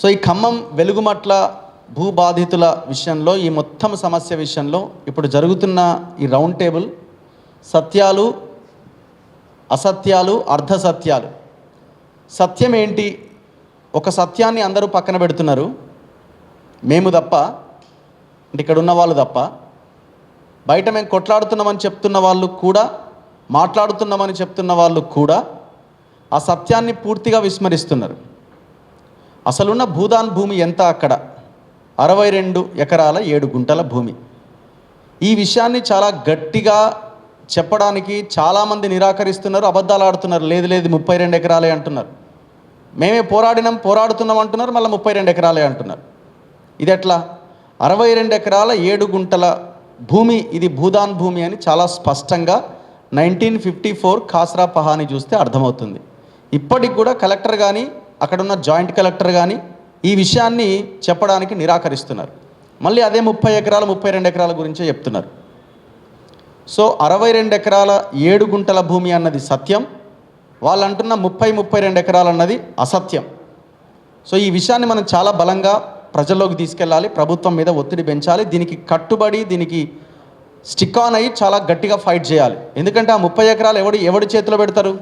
So ఈ ఖమ్మం వెలుగుమట్ల భూబాధితుల విషయంలో, ఈ మొత్తం సమస్య విషయంలో ఇప్పుడు జరుగుతున్న ఈ రౌండ్ టేబుల్ సత్యాలు, అసత్యాలు, అర్ధసత్యాలు. సత్యం ఏంటి? ఒక సత్యాన్ని అందరూ పక్కన పెడుతున్నారు, మేము తప్ప, అంటే ఇక్కడ ఉన్న వాళ్ళు తప్ప. బయట మేము కొట్లాడుతున్నామని చెప్తున్న వాళ్ళు కూడా, మాట్లాడుతున్నామని చెప్తున్న వాళ్ళు కూడా ఆ సత్యాన్ని పూర్తిగా విస్మరిస్తున్నారు. అసలున్న భూదాన్ భూమి ఎంత? అక్కడ 62 ఎకరాల 7 గుంటల భూమి. ఈ విషయాన్ని చాలా గట్టిగా చెప్పడానికి చాలామంది నిరాకరిస్తున్నారు, అబద్ధాలు ఆడుతున్నారు. లేదు 32 ఎకరాలే అంటున్నారు. మేమే పోరాడుతున్నాం అంటున్నారు, మళ్ళీ 32 ఎకరాలే అంటున్నారు. ఇది ఎట్లా? 62 ఎకరాల 7 గుంటల భూమి ఇది భూదాన్ భూమి అని చాలా స్పష్టంగా 1954 ఖాస్రా పహాని చూస్తే అర్థమవుతుంది. ఇప్పటికి కూడా కలెక్టర్ కానీ, అక్కడున్న జాయింట్ కలెక్టర్ కానీ ఈ విషయాన్ని చెప్పడానికి నిరాకరిస్తున్నారు. మళ్ళీ అదే 30 ఎకరాల 32 ఎకరాల గురించే చెప్తున్నారు. సో 62 ఎకరాల 7 గుంటల భూమి అన్నది సత్యం, వాళ్ళు అంటున్న 32 ఎకరాలు అన్నది అసత్యం. సో ఈ విషయాన్ని మనం చాలా బలంగా ప్రజల్లోకి తీసుకెళ్ళాలి, ప్రభుత్వం మీద ఒత్తిడి పెంచాలి, దీనికి కట్టుబడి, దీనికి స్టిక్ ఆన్ అయ్యి చాలా గట్టిగా ఫైట్ చేయాలి. ఎందుకంటే ఆ 30 ఎకరాలు ఎవడి చేతిలో పెడతారు?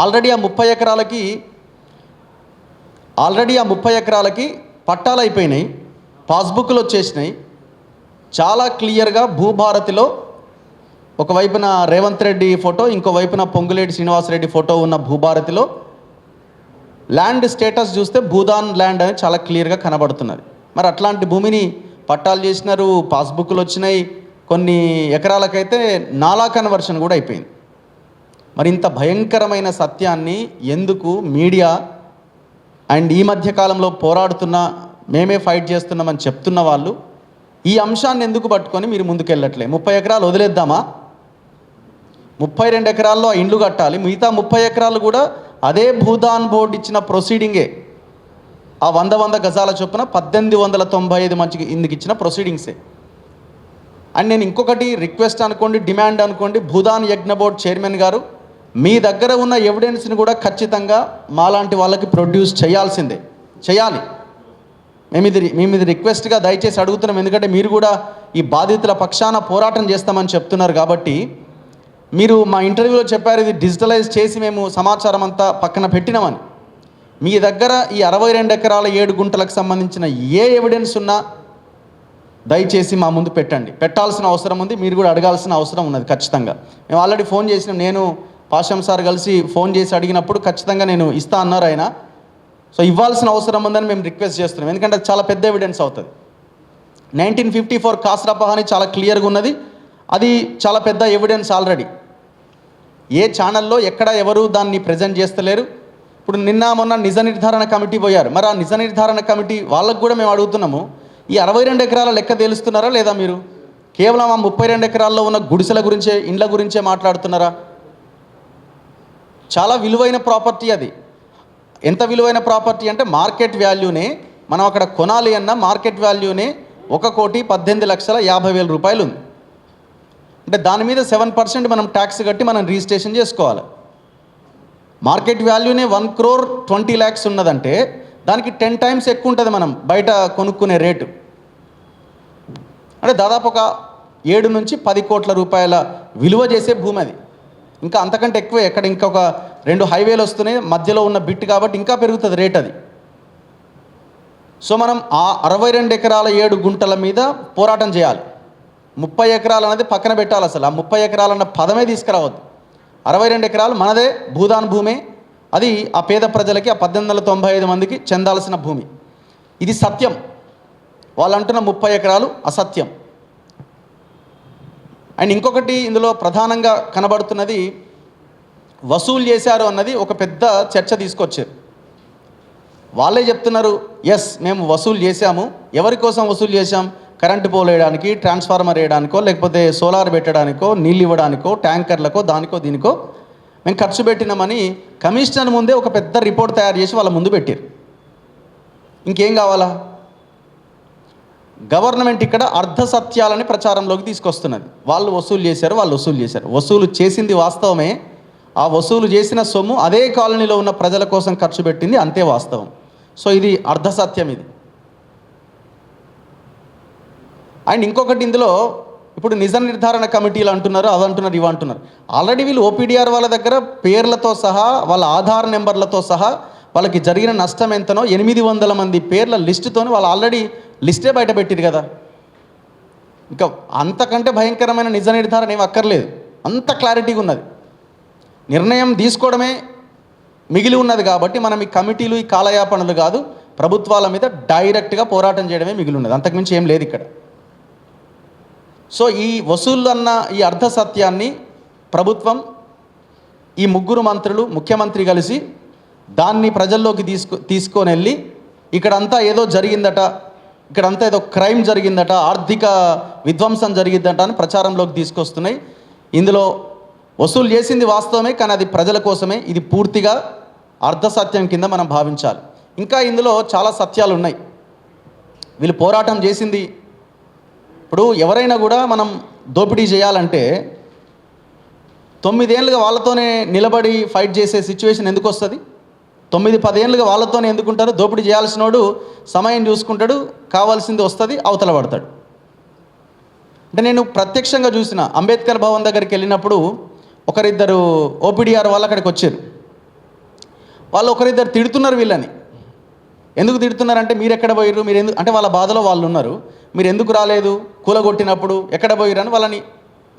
ఆల్రెడీ ఆ 30 ఎకరాలకి పట్టాలు అయిపోయినాయి, పాస్బుక్లు వచ్చేసినాయి. చాలా క్లియర్గా భూభారతిలో ఒకవైపున రేవంత్ రెడ్డి ఫోటో, ఇంకోవైపున పొంగులేటి శ్రీనివాసరెడ్డి ఫోటో ఉన్న భూభారతిలో ల్యాండ్ స్టేటస్ చూస్తే భూదాన్ ల్యాండ్ అని చాలా క్లియర్గా కనబడుతున్నది. మరి అట్లాంటి భూమిని పట్టాలు చేసినారు, పాస్బుక్లు వచ్చినాయి, కొన్ని ఎకరాలకైతే నాలా కన్వర్షన్ కూడా అయిపోయింది. మరి ఇంత భయంకరమైన సత్యాన్ని ఎందుకు మీడియా అండ్ ఈ మధ్య కాలంలో పోరాడుతున్న, మేమే ఫైట్ చేస్తున్నామని చెప్తున్న వాళ్ళు ఈ అంశాన్ని ఎందుకు పట్టుకొని మీరు ముందుకెళ్ళట్లే? 30 ఎకరాలు వదిలేద్దామా? 32 ఎకరాల్లో ఆ ఇండ్లు కట్టాలి, మిగతా 30 ఎకరాలు కూడా అదే భూదాన్ బోర్డు ఇచ్చిన ప్రొసీడింగే, ఆ 100 గజాల చొప్పున 1895 మంచికి ఇందుకు ఇచ్చిన ప్రొసీడింగ్సే. అండ్ నేను ఇంకొకటి రిక్వెస్ట్ అనుకోండి, డిమాండ్ అనుకోండి, భూదాన్ యజ్ఞ బోర్డు చైర్మన్ గారు, మీ దగ్గర ఉన్న ఎవిడెన్స్ని కూడా ఖచ్చితంగా మాలాంటి వాళ్ళకి ప్రొడ్యూస్ చేయాలి. మేము ఇది రిక్వెస్ట్గా దయచేసి అడుగుతున్నాం. ఎందుకంటే మీరు కూడా ఈ బాధితుల పక్షాన పోరాటం చేస్తామని చెప్తున్నారు కాబట్టి. మీరు మా ఇంటర్వ్యూలో చెప్పారు, ఇది డిజిటలైజ్ చేసి మేము సమాచారం అంతా పక్కన పెట్టినామని. మీ దగ్గర ఈ 62 ఎకరాల 7 గుంటలకు సంబంధించిన ఏ ఎవిడెన్స్ ఉన్నా దయచేసి మా ముందు పెట్టాల్సిన అవసరం ఉంది. మీరు కూడా అడగాల్సిన అవసరం ఉన్నది ఖచ్చితంగా. మేము ఆల్రెడీ ఫోన్ చేసినాం, నేను పాషం సార్ కలిసి ఫోన్ చేసి అడిగినప్పుడు ఖచ్చితంగా నేను ఇస్తా అన్నారు ఆయన. సో ఇవ్వాల్సిన అవసరం ఉందని మేము రిక్వెస్ట్ చేస్తున్నాం, ఎందుకంటే అది చాలా పెద్ద ఎవిడెన్స్ అవుతుంది. 1954 ఖాస్రా పహాని చాలా క్లియర్గా ఉన్నది, అది చాలా పెద్ద ఎవిడెన్స్. ఆల్రెడీ ఏ ఛానల్లో ఎక్కడ ఎవరు దాన్ని ప్రజెంట్ చేస్తలేరు. ఇప్పుడు నిన్న మొన్న నిజ నిర్ధారణ కమిటీ పోయారు, మరి ఆ నిజ నిర్ధారణ కమిటీ వాళ్ళకు కూడా మేము అడుగుతున్నాము, ఈ 62 ఎకరాల లెక్క తెలుస్తున్నారా లేదా? మీరు కేవలం ఆ 32 ఎకరాల్లో ఉన్న గుడిసెల గురించే, ఇండ్ల గురించే మాట్లాడుతున్నారా? చాలా విలువైన ప్రాపర్టీ అది. ఎంత విలువైన ప్రాపర్టీ అంటే మార్కెట్ వాల్యూనే, మనం అక్కడ కొనాలి అన్న మార్కెట్ వాల్యూనే 1,18,50,000 రూపాయలు ఉంది. అంటే దాని మీద 7% మనం ట్యాక్స్ కట్టి మనం రిజిస్ట్రేషన్ చేసుకోవాలి. మార్కెట్ వాల్యూనే 1,20,00,000 ఉన్నదంటే దానికి 10 times ఎక్కువ ఉంటుంది మనం బయట కొనుక్కునే రేటు. అంటే దాదాపు ఒక 7 నుంచి 10 కోట్ల రూపాయల విలువ చేసే భూమి అది. ఇంకా అంతకంటే ఎక్కువే. ఎక్కడ ఇంకొక 2 హైవేలు వస్తున్నాయి మధ్యలో ఉన్న బిట్, కాబట్టి ఇంకా పెరుగుతుంది రేట్ అది. సో మనం ఆ 62 ఎకరాల 7 గుంటల మీద పోరాటం చేయాలి. 30 ఎకరాలు అనేది పక్కన పెట్టాలి. అసలు ఆ 30 ఎకరాలన్న పదమే తీసుకురావద్దు. 62 ఎకరాలు మనదే భూదాన్ భూమే, అది ఆ పేద ప్రజలకి, ఆ 1895 మందికి చెందాల్సిన భూమి. ఇది సత్యం. వాళ్ళు అంటున్న 30 ఎకరాలు అసత్యం. అండ్ ఇంకొకటి ఇందులో ప్రధానంగా కనబడుతున్నది, వసూలు చేశారు అన్నది ఒక పెద్ద చర్చ తీసుకొచ్చారు. వాళ్ళే చెప్తున్నారు, ఎస్ మేము వసూలు చేశాము. ఎవరి కోసం వసూలు చేశాం? కరెంటు పోల్ వేయడానికి, ట్రాన్స్ఫార్మర్ వేయడానికో, లేకపోతే సోలార్ పెట్టడానికో, నీళ్ళు ఇవ్వడానికో, ట్యాంకర్లకో, దానికో దీనికో మేము ఖర్చు పెట్టినామని కమిషనర్ ముందే ఒక పెద్ద రిపోర్ట్ తయారు చేసి వాళ్ళ ముందు పెట్టారు. ఇంకేం కావాలా? గవర్నమెంట్ ఇక్కడ అర్ధసత్యాలని ప్రచారంలోకి తీసుకొస్తున్నది. వాళ్ళు వసూలు చేశారు. వసూలు చేసింది వాస్తవమే. ఆ వసూలు చేసిన సొమ్ము అదే కాలనీలో ఉన్న ప్రజల కోసం ఖర్చు పెట్టింది, అంతే వాస్తవం. సో ఇది అర్ధసత్యం ఇది. అండ్ ఇంకొకటి ఇందులో ఇప్పుడు నిజ నిర్ధారణ కమిటీలు అంటున్నారు, అది అంటున్నారు, ఇవి అంటున్నారు. ఆల్రెడీ వీళ్ళు ఓపీడీఆర్ వాళ్ళ దగ్గర పేర్లతో సహా వాళ్ళ ఆధార్ నెంబర్లతో సహా వాళ్ళకి జరిగిన నష్టం ఎంతనో 800 మంది పేర్ల లిస్టుతో వాళ్ళు ఆల్రెడీ లిస్టే బయట పెట్టిరు కదా. ఇంకా అంతకంటే భయంకరమైన నిజ నిర్ధారణ ఏమి అక్కర్లేదు, అంత క్లారిటీగా ఉన్నది. నిర్ణయం తీసుకోవడమే మిగిలి ఉన్నది కాబట్టి మనం ఈ కమిటీలు ఈ కాలయాపనలు కాదు, ప్రభుత్వాల మీద డైరెక్ట్గా పోరాటం చేయడమే మిగిలి ఉన్నది, అంతకుమించి ఏం లేదు ఇక్కడ. సో ఈ వసూళ్ళు అన్న ఈ అర్ధ సత్యాన్ని ప్రభుత్వం, ఈ 3 మంత్రులు, ముఖ్యమంత్రి కలిసి దాన్ని ప్రజల్లోకి తీసుకొని వెళ్ళి ఇక్కడంతా ఏదో జరిగిందట, ఇక్కడంతా ఏదో క్రైమ్ జరిగిందట, ఆర్థిక విధ్వంసం జరిగిందట అని ప్రచారంలోకి తీసుకొస్తున్నాయి. ఇందులో వసూలు చేసింది వాస్తవమే, కానీ అది ప్రజల కోసమే. ఇది పూర్తిగా అర్ధసత్యం కింద మనం భావించాలి. ఇంకా ఇందులో చాలా సత్యాలు ఉన్నాయి. వీళ్ళు పోరాటం చేసింది, ఇప్పుడు ఎవరైనా కూడా మనం దోపిడీ చేయాలంటే 9 ఏళ్ళుగా వాళ్ళతోనే నిలబడి ఫైట్ చేసే సిచ్యువేషన్ ఎందుకు వస్తుంది? 9-10 ఏళ్ళుగా వాళ్ళతోనే ఎందుకుంటారు? దోపిడీ చేయాల్సినోడు సమయం చూసుకుంటాడు, కావాల్సింది వస్తుంది, అవతల పడతాడు. అంటే నేను ప్రత్యక్షంగా చూసిన అంబేద్కర్ భవన్ దగ్గరికి వెళ్ళినప్పుడు ఒకరిద్దరు ఓపీడీఆర్ వాళ్ళు అక్కడికి వచ్చారు. వాళ్ళు ఒకరిద్దరు తిడుతున్నారు వీళ్ళని. ఎందుకు తిడుతున్నారంటే మీరు ఎక్కడ పోయారు, మీరు ఎందుకు అంటే వాళ్ళ బాధలో వాళ్ళు ఉన్నారు, మీరు ఎందుకు రాలేదు, కూలగొట్టినప్పుడు ఎక్కడ పోయారు అని వాళ్ళని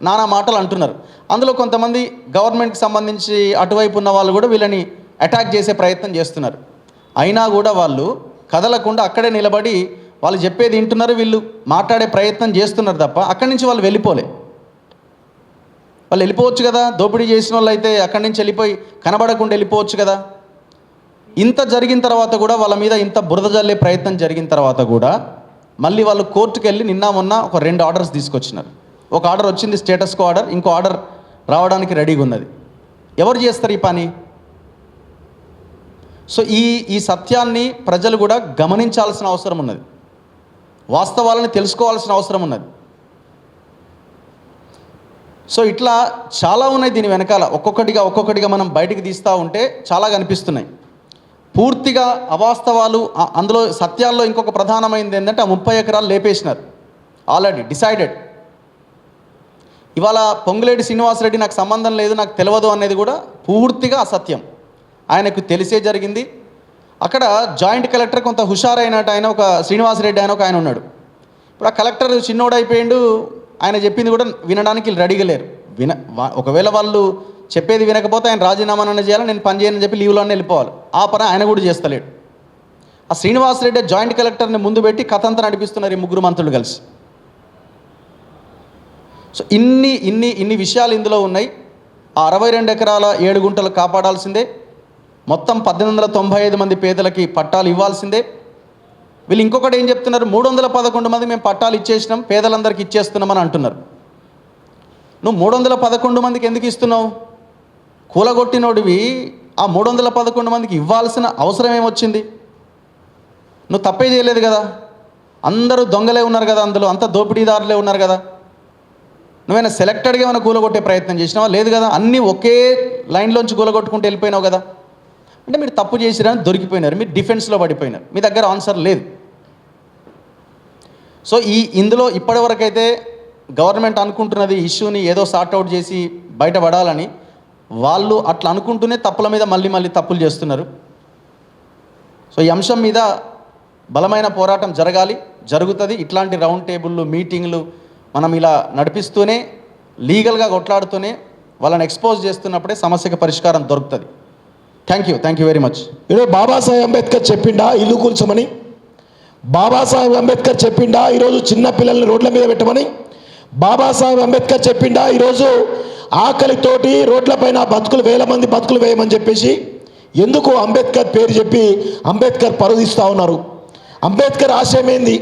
నానా మాటలు అంటున్నారు. అందులో కొంతమంది గవర్నమెంట్కి సంబంధించి అటువైపు ఉన్న వాళ్ళు కూడా వీళ్ళని అటాక్ చేసే ప్రయత్నం చేస్తున్నారు. అయినా కూడా వాళ్ళు కదలకుండా అక్కడే నిలబడి వాళ్ళు చెప్పేది వింటున్నారు, వీళ్ళు మాట్లాడే ప్రయత్నం చేస్తున్నారు తప్ప అక్కడి నుంచి వాళ్ళు వెళ్ళిపోలే. వాళ్ళు వెళ్ళిపోవచ్చు కదా, దోపిడీ చేసిన వాళ్ళు అయితే అక్కడి నుంచి వెళ్ళిపోయి కనబడకుండా వెళ్ళిపోవచ్చు కదా. ఇంత జరిగిన తర్వాత కూడా వాళ్ళ మీద ఇంత బురద జల్లే ప్రయత్నం జరిగిన తర్వాత కూడా మళ్ళీ వాళ్ళు కోర్టుకు వెళ్ళి నిన్న మొన్న ఒక 2 ఆర్డర్స్ తీసుకొచ్చినారు. ఒక ఆర్డర్ వచ్చింది స్టేటస్ కో ఆర్డర్, ఇంకో ఆర్డర్ రావడానికి రెడీగా ఉన్నది. ఎవరు చేస్తారు ఈ పని? సో ఈ సత్యాన్ని ప్రజలు కూడా గమనించాల్సిన అవసరం ఉన్నది, వాస్తవాలను తెలుసుకోవాల్సిన అవసరం ఉన్నది. సో ఇట్లా చాలా ఉన్నాయి దీని వెనకాల, ఒక్కొక్కటిగా మనం బయటికి తీస్తూ ఉంటే చాలా కనిపిస్తున్నాయి. పూర్తిగా అవాస్తవాలు, అందులో సత్యాల్లో ఇంకొక ప్రధానమైనది ఏంటంటే ఆ 30 ఎకరాలు లేపేసినారు, ఆల్రెడీ డిసైడెడ్. ఇవాళ పొంగులేటి శ్రీనివాసరెడ్డి నాకు సంబంధం లేదు, నాకు తెలియదు అనేది కూడా పూర్తిగా అసత్యం. ఆయనకు తెలిసే జరిగింది. అక్కడ జాయింట్ కలెక్టర్ కొంత హుషారైనట్టు ఆయన, ఒక శ్రీనివాసరెడ్డి ఆయన ఒక ఆయన ఉన్నాడు. ఇప్పుడు ఆ కలెక్టర్ చిన్నోడు అయిపోయిండు, ఆయన చెప్పింది కూడా వినడానికి వీళ్ళు రెడీగా లేరు. ఒకవేళ వాళ్ళు చెప్పేది వినకపోతే ఆయన రాజీనామానన్నా చేయాలి, నేను పని చేయనని చెప్పి లీవ్లోనే వెళ్ళిపోవాలి. ఆ పని ఆయన కూడా చేస్తలేడు. ఆ శ్రీనివాసరెడ్డి జాయింట్ కలెక్టర్ని ముందు పెట్టి కథ అంతా నడిపిస్తున్నారు ఈ 3 మంత్రులు కలిసి. సో ఇన్ని విషయాలు ఇందులో ఉన్నాయి. ఆ 62 ఎకరాల 7 గుంటలు కాపాడాల్సిందే. మొత్తం 1895 మంది పేదలకి పట్టాలు ఇవ్వాల్సిందే. వీళ్ళు ఇంకొకటి ఏం చెప్తున్నారు, 311 మంది మేము పట్టాలు ఇచ్చేసినాం, పేదలందరికీ ఇచ్చేస్తున్నామని అంటున్నారు. నువ్వు 311 మందికి ఎందుకు ఇస్తున్నావు? కూలగొట్టినోడివి ఆ 311 మందికి ఇవ్వాల్సిన అవసరం ఏమొచ్చింది? నువ్వు తప్పే చేయలేదు కదా, అందరూ దొంగలే ఉన్నారు కదా, అందులో అంతా దోపిడీదారులే ఉన్నారు కదా. నువ్వైనా సెలెక్టెడ్గా ఏమైనా కూలగొట్టే ప్రయత్నం చేసినావా? లేదు కదా, అన్నీ ఒకే లైన్లోంచి కూలగొట్టుకుంటూ వెళ్ళిపోయినావు కదా. అంటే మీరు తప్పు చేసిరని దొరికిపోయినారు, మీరు డిఫెన్స్లో పడిపోయినారు, మీ దగ్గర ఆన్సర్ లేదు. సో ఇందులో ఇప్పటివరకైతే గవర్నమెంట్ అనుకుంటున్నది ఇష్యూని ఏదో సార్ట్అవుట్ చేసి బయటపడాలని, వాళ్ళు అట్లా అనుకుంటూనే తప్పుల మీద మళ్ళీ తప్పులు చేస్తున్నారు. సో ఈ అంశం మీద బలమైన పోరాటం జరుగుతుంది. ఇట్లాంటి రౌండ్ టేబుళ్ళు, మీటింగ్లు మనం ఇలా నడిపిస్తూనే, లీగల్గా కొట్లాడుతూనే వాళ్ళని ఎక్స్పోజ్ చేస్తున్నప్పుడే సమస్యకు పరిష్కారం దొరుకుతుంది. Thank you very much. ఈరోజు బాబాసాహెబ్ అంబేద్కర్ చెప్పిండా ఇల్లు కూల్చమని? బాబాసాహెబ్ అంబేద్కర్ చెప్పిండా ఈరోజు చిన్న పిల్లల్ని రోడ్ల మీద పెట్టమని? బాబాసాహెబ్ అంబేద్కర్ చెప్పిండా ఈరోజు ఆకలితోటి రోడ్లపైన వేల మంది బతుకులు వేయమని చెప్పేసి? ఎందుకు అంబేద్కర్ పేరు చెప్పి అంబేద్కర్ పరుదిస్తూ ఉన్నారు? అంబేద్కర్ ఆశయం ఏంది?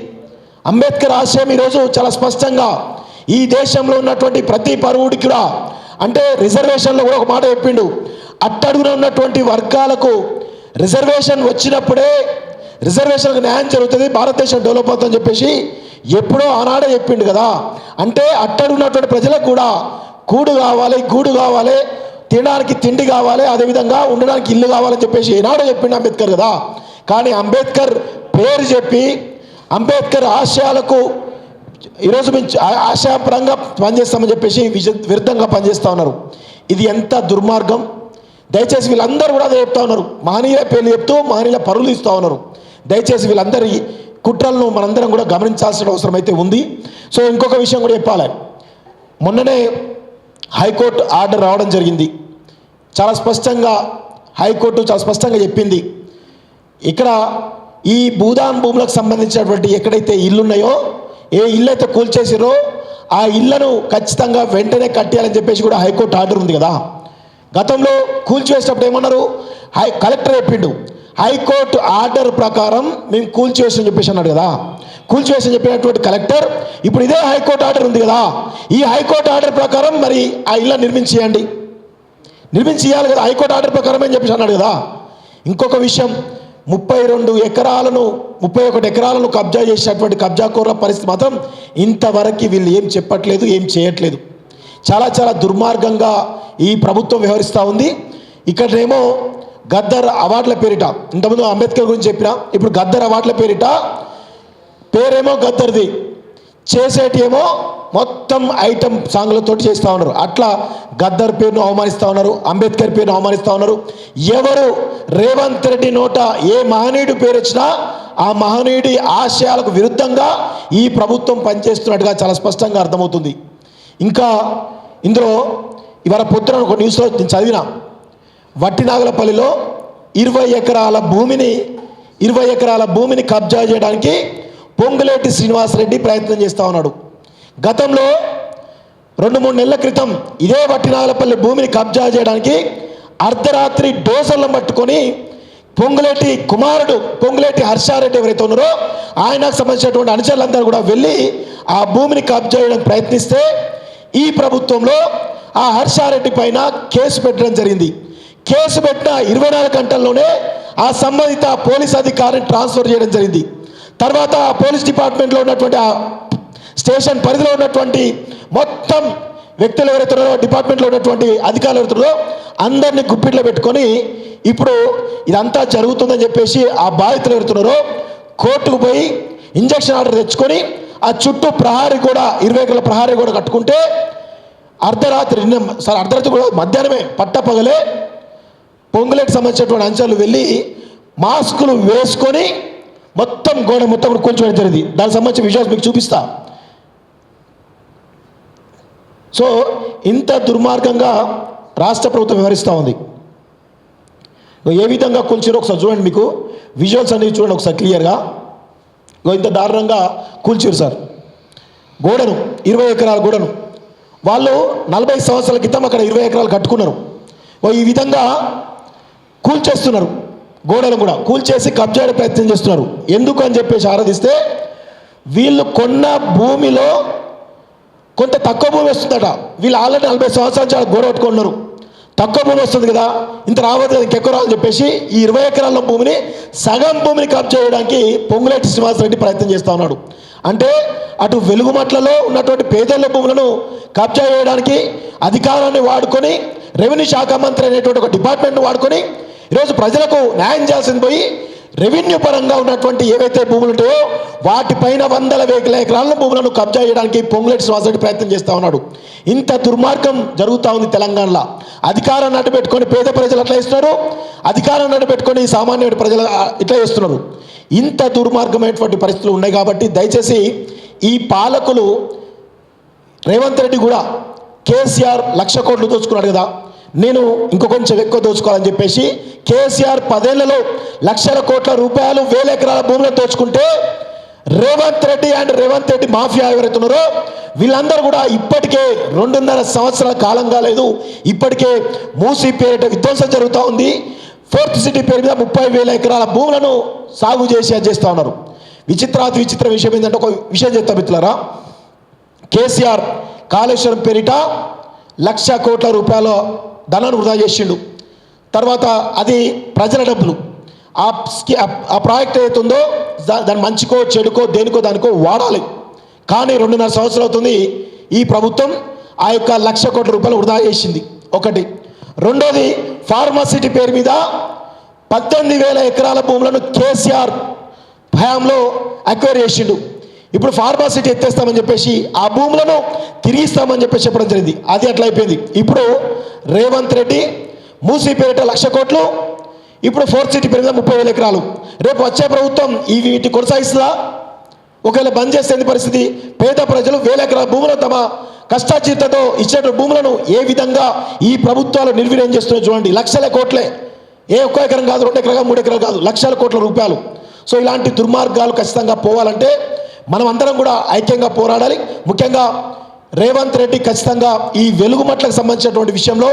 అంబేద్కర్ ఆశయం ఈరోజు చాలా స్పష్టంగా ఈ దేశంలో ఉన్నటువంటి ప్రతి పౌరుడికి కూడా, అంటే రిజర్వేషన్లో కూడా ఒక మాట చెప్పిండు, అట్టడుగున ఉన్నటువంటి వర్గాలకు రిజర్వేషన్ వచ్చినప్పుడే రిజర్వేషన్కు న్యాయం జరుగుతుంది, భారతదేశం డెవలప్ అవుతుందని చెప్పేసి ఎప్పుడో ఆనాడే చెప్పిండు కదా. అంటే అట్టడుగున్నటువంటి ప్రజలకు కూడా కూడు కావాలి, గూడు కావాలి, తినడానికి తిండి కావాలి, అదేవిధంగా ఉండడానికి ఇల్లు కావాలని చెప్పేసి ఏనాడో చెప్పిండు అంబేద్కర్ కదా. కానీ అంబేద్కర్ పేరు చెప్పి అంబేద్కర్ ఆశయాలకు ఈరోజు మేము ఆశయపరంగా పనిచేస్తామని చెప్పేసి విరుద్ధంగా పనిచేస్తూ ఉన్నారు. ఇది ఎంత దుర్మార్గం. దయచేసి వీళ్ళందరూ కూడా అదే చెప్తా ఉన్నారు. మహనీయుల పేర్లు చెప్తూ మహనీయుల పరువులు ఇస్తూ ఉన్నారు. దయచేసి వీళ్ళందరి కుట్రలను మనందరం కూడా గమనించాల్సిన అవసరం అయితే ఉంది. సో ఇంకొక విషయం కూడా చెప్పాలి. మొన్ననే హైకోర్టు ఆర్డర్ రావడం జరిగింది. చాలా స్పష్టంగా హైకోర్టు చాలా స్పష్టంగా చెప్పింది, ఇక్కడ ఈ భూదాన్ భూములకు సంబంధించినటువంటి ఎక్కడైతే ఇల్లున్నాయో, ఏ ఇల్లు అయితే కూల్చేసిరో ఆ ఇళ్లను ఖచ్చితంగా వెంటనే కట్టేయాలని చెప్పేసి కూడా హైకోర్టు ఆర్డర్ ఉంది కదా. గతంలో కూల్చివేసినప్పుడు ఏమన్నారు, కలెక్టర్ చెప్పిండు హైకోర్టు ఆర్డర్ ప్రకారం మేము కూల్చివేసని చెప్పేసి అన్నాడు కదా. కూల్చివేసని చెప్పినటువంటి కలెక్టర్ ఇప్పుడు ఇదే హైకోర్టు ఆర్డర్ ఉంది కదా, ఈ హైకోర్టు ఆర్డర్ ప్రకారం మరి ఆ ఇళ్ళ నిర్మించేయాలి కదా, హైకోర్టు ఆర్డర్ ప్రకారం అని చెప్పేసి అన్నాడు కదా. ఇంకొక విషయం, 31 ఎకరాలను కబ్జా చేసినటువంటి కబ్జాకోర పరిస్థితి మాత్రం ఇంతవరకు వీళ్ళు ఏం చెప్పట్లేదు, ఏం చేయట్లేదు. చాలా చాలా దుర్మార్గంగా ఈ ప్రభుత్వం వ్యవహరిస్తూ ఉంది. ఇక్కడేమో గద్దర్ అవార్డుల పేరిట, ఇంతకుముందు అంబేద్కర్ గురించి చెప్పిన, ఇప్పుడు గద్దర్ అవార్డుల పేరిట పేరేమో గద్దర్ది, చేసేటి ఏమో మొత్తం ఐటమ్ సాంగ్లతో చేస్తూ ఉన్నారు. అట్లా గద్దర్ పేరును అవమానిస్తూ ఉన్నారు, అంబేద్కర్ పేరును అవమానిస్తూ ఉన్నారు. ఎవరు రేవంత్ రెడ్డి నోట ఏ మహనీయుడి పేరు వచ్చినా ఆ మహనీయుడి ఆశయాలకు విరుద్ధంగా ఈ ప్రభుత్వం పనిచేస్తున్నట్టుగా చాలా స్పష్టంగా అర్థమవుతుంది. ఇంకా ఇందులో ఇవాళ పొద్దున ఒక న్యూస్లో నేను చదివిన, వట్టినాగలపల్లిలో 20 ఎకరాల భూమిని కబ్జా చేయడానికి పొంగులేటి శ్రీనివాసరెడ్డి ప్రయత్నం చేస్తూ ఉన్నాడు. గతంలో 2-3 నెలల క్రితం ఇదే వట్టినాగలపల్లి భూమిని కబ్జా చేయడానికి అర్ధరాత్రి డోజర్లను పట్టుకొని పొంగులేటి కుమారుడు పొంగులేటి హర్షారెడ్డి ఎవరైతే ఉన్నారో ఆయనకు సంబంధించినటువంటి అనుచరులందరూ కూడా వెళ్ళి ఆ భూమిని కబ్జా చేయడానికి ప్రయత్నిస్తే ఈ ప్రభుత్వంలో ఆ హర్షారెడ్డి పైన కేసు పెట్టడం జరిగింది. కేసు పెట్టిన 24 గంటల్లోనే ఆ సంబంధిత పోలీస్ అధికారిని ట్రాన్స్ఫర్ చేయడం జరిగింది. తర్వాత పోలీస్ డిపార్ట్మెంట్లో ఉన్నటువంటి ఆ స్టేషన్ పరిధిలో ఉన్నటువంటి మొత్తం వ్యక్తులు ఎవరైతున్నారో, డిపార్ట్మెంట్లో ఉన్నటువంటి అధికారులు ఎవరైతున్నారో అందరినీ గుప్పిట్లో పెట్టుకొని ఇప్పుడు ఇదంతా జరుగుతుందని చెప్పేసి ఆ బాధితులు ఎవరుతున్నారో కోర్టుకు పోయి ఇంజక్షన్ ఆర్డర్ తెచ్చుకొని ఆ చుట్టూ ప్రహారీ కూడా 20 ఎకరాల ప్రహారీ కూడా కట్టుకుంటే అర్ధరాత్రి కూడా మధ్యాహ్నమే పట్టపగలే పొంగులేటికి సంబంధించినటువంటి అంశాలు వెళ్ళి మాస్కులు వేసుకొని మొత్తం గోడ మొత్తం కూల్చోవడం జరిగింది. దానికి సంబంధించిన విజువల్స్ మీకు చూపిస్తా. సో ఇంత దుర్మార్గంగా రాష్ట్ర ప్రభుత్వం వ్యవహరిస్తూ ఉంది. ఏ విధంగా కూల్చారో ఒకసారి చూడండి, మీకు విజువల్స్ అనేవి చూడండి ఒకసారి క్లియర్గా. ఇంత దారుణంగా కూల్చారు సార్ గోడను, 20 ఎకరాల గోడను. వాళ్ళు 40 సంవత్సరాల క్రితం అక్కడ 20 ఎకరాలు కట్టుకున్నారు. ఈ విధంగా కూల్చేస్తున్నారు, గోడలు కూడా కూల్చేసి కబ్జా ప్రయత్నం చేస్తున్నారు. ఎందుకు అని చెప్పేసి ఆరాధిస్తే వీళ్ళు కొన్న భూమిలో కొంత తక్కువ భూమి వస్తుందట. వీళ్ళు ఆల్రెడీ 40 సంవత్సరాల నుంచి గోడ కట్టుకున్నారు, తక్కువ భూమి వస్తుంది కదా, ఇంత రావద్దు కదా, ఇంకెక్కువ రావాలని చెప్పేసి ఈ 20 ఎకరాల భూమిని సగం భూమిని కబ్జా చేయడానికి పొంగులేటి శ్రీనివాసరెడ్డి ప్రయత్నం చేస్తూ ఉన్నాడు. అంటే అటు వెలుగుమట్లలో ఉన్నటువంటి పేదల భూములను కబ్జా చేయడానికి అధికారాన్ని వాడుకొని, రెవెన్యూ శాఖ మంత్రి అనేటువంటి ఒక డిపార్ట్మెంట్ను వాడుకొని ఈరోజు ప్రజలకు న్యాయం చేయాల్సింది పోయి రెవెన్యూ పరంగా ఉన్నటువంటి ఏవైతే భూములు ఉంటాయో వాటిపైన 100 ఎకరాల భూములను కబ్జా చేయడానికి పొంగులేటి శ్రీనివాసరెడ్డి ప్రయత్నం చేస్తూ ఉన్నాడు. ఇంత దుర్మార్గం జరుగుతూ ఉంది తెలంగాణలో. అధికారాన్ని అడ్డు పెట్టుకొని పేద ప్రజలు అట్లా చేస్తున్నారు, అధికారాన్ని అడ్డు పెట్టుకొని సామాన్య ప్రజలు ఇట్లా చేస్తున్నారు. ఇంత దుర్మార్గమైనటువంటి పరిస్థితులు ఉన్నాయి. కాబట్టి దయచేసి ఈ పాలకులు రేవంత్ రెడ్డి కూడా కేసీఆర్ 1,00,000 కోట్లు దోచుకున్నాడు కదా, నేను ఇంకో కొంచెం ఎక్కువ దోచుకోవాలని చెప్పేసి కేసీఆర్ 10 ఏళ్లలో లక్షల కోట్ల రూపాయలు 1000 ఎకరాల భూములను దోచుకుంటే రేవంత్ రెడ్డి మాఫియా ఎవరైతే ఉన్నారో వీళ్ళందరూ కూడా ఇప్పటికే 2.5 సంవత్సరాల కాలం కాలేదు, ఇప్పటికే మూసీ పేరిట విధ్వంసం జరుగుతూ ఉంది. 4th సిటీ పేరు మీద 30,000 ఎకరాల భూములను సాగు చేసి అది చేస్తూ ఉన్నారు. విచిత్ర విషయం ఏంటంటే ఒక విషయం చెప్తా మిత్రులారా, కేసీఆర్ కాళేశ్వరం పేరిట 1,00,000 కోట్ల రూపాయల ధనాన్ని వృధా చేసిండు. తర్వాత అది ప్రజల డబ్బులు. ఆ ప్రాజెక్ట్ ఏదైతుందో దాని మంచికో చెడుకో దేనికో దానికో వాడాలి. కానీ 2.5 సంవత్సరాలు అవుతుంది ఈ ప్రభుత్వం ఆ యొక్క 1,00,000 కోట్ల రూపాయలు వృధా చేసింది. ఒకటి. రెండోది ఫార్మసిటీ పేరు మీద 18,000 ఎకరాల భూములను కేసీఆర్ హయాంలో అక్వైర్ చేసిండు. ఇప్పుడు ఫార్మాసిటీ ఎత్తేస్తామని చెప్పేసి ఆ భూములను తిరిగిస్తామని చెప్పేసి చెప్పడం జరిగింది. అది అట్లా అయిపోయింది. ఇప్పుడు రేవంత్ రెడ్డి మూసీ పేరిట 1,00,000 కోట్లు, ఇప్పుడు ఫోర్త్ సిటీ పేరిట 30,000 ఎకరాలు. రేపు వచ్చే ప్రభుత్వం వీటి కొనసాగిస్తుందా? ఒకవేళ బంద్ చేస్తే ఏంది పరిస్థితి? పేద ప్రజలు 1,000 ఎకరాల భూములను తమ కష్టాచీతతో ఇచ్చిన భూములను ఏ విధంగా ఈ ప్రభుత్వాలు నిర్వీర్యం చేస్తున్నాయో చూడండి. లక్షల కోట్లే, ఏ ఒక్క ఎకరం కాదు, 2 ఎకరాలు 3 ఎకరాలు కాదు, లక్షల కోట్ల రూపాయలు. సో ఇలాంటి దుర్మార్గాలు ఖచ్చితంగా పోవాలంటే మనం అందరం కూడా ఐక్యంగా పోరాడాలి. ముఖ్యంగా రేవంత్ రెడ్డి ఖచ్చితంగా ఈ వెలుగుమట్లకు సంబంధించినటువంటి విషయంలో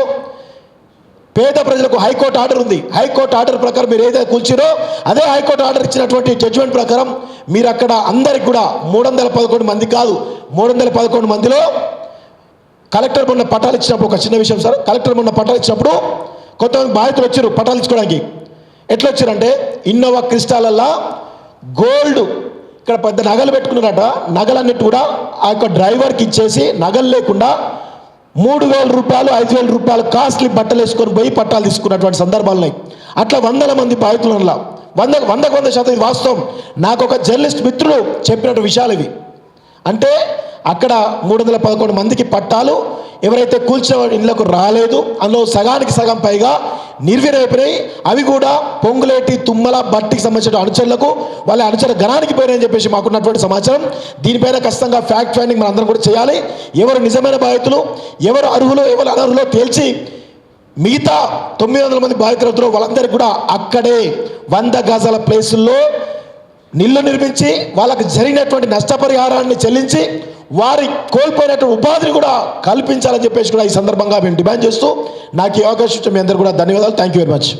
పేద ప్రజలకు హైకోర్టు ఆర్డర్ ఉంది. హైకోర్టు ఆర్డర్ ప్రకారం మీరు ఏదైతే కూల్చిరో అదే హైకోర్టు ఆర్డర్ ఇచ్చినటువంటి జడ్జిమెంట్ ప్రకారం మీరు అక్కడ అందరికి కూడా 311 మంది కాదు, 311 మందిలో కలెక్టర్ మొన్న పట్టాలు ఇచ్చినప్పుడు, ఒక చిన్న విషయం సార్, కలెక్టర్ మొన్న పట్టాలు ఇచ్చినప్పుడు కొంతమంది బాధితులు వచ్చారు పట్టాలు ఇచ్చుకోవడానికి. ఎట్లా వచ్చారంటే ఇన్నోవా క్రిస్టాలల్లా గోల్డ్ ఇక్కడ పెద్ద నగలు పెట్టుకున్నారట. నగలన్నిటి కూడా ఆ యొక్క డ్రైవర్కి ఇచ్చేసి నగలు లేకుండా 3,000 రూపాయలు 5,000 రూపాయలు కాస్ట్లీ బట్టలు వేసుకొని పోయి పట్టాలు తీసుకున్నటువంటి సందర్భాలు ఉన్నాయి. అట్లా 100 మంది బాధితుల 100% ఇది వాస్తవం. నాకు ఒక జర్నలిస్ట్ మిత్రులు చెప్పినట్టు విషయాలు ఇవి. అంటే అక్కడ 311 మందికి పట్టాలు ఎవరైతే కూల్చిన ఇళ్లకు రాలేదు, అందులో సగానికి సగం పైగా నిర్వీర్యమైపోయినాయి. అవి కూడా పొంగులేటి తుమ్మల బట్టికి సంబంధించిన అనుచరులకు వాళ్ళ అనుచర గణానికి పోయినాయని చెప్పేసి మాకున్నటువంటి సమాచారం. దీనిపైన ఖచ్చితంగా ఫ్యాక్ట్ ఫైండింగ్ మనం అందరం కూడా చేయాలి. ఎవరు నిజమైన బాధితులు, ఎవరు అర్హులు, ఎవరు అనర్హులో తేల్చి మిగతా 900 మంది బాధితులతో వాళ్ళందరికీ కూడా అక్కడే 100 గజాల ప్లేసుల్లో నిల్లు నిర్మించి వాళ్ళకి జరిగినటువంటి నష్టపరిహారాన్ని చెల్లించి వారి కోల్పోయినటువంటి ఉపాధిని కూడా కల్పించాలని చెప్పేసి కూడా ఈ సందర్భంగా మేము డిమాండ్ చేస్తూ నాకు ఈ అవకాశం ఇచ్చిన మీ అందరూ కూడా ధన్యవాదాలు. Thank you very much.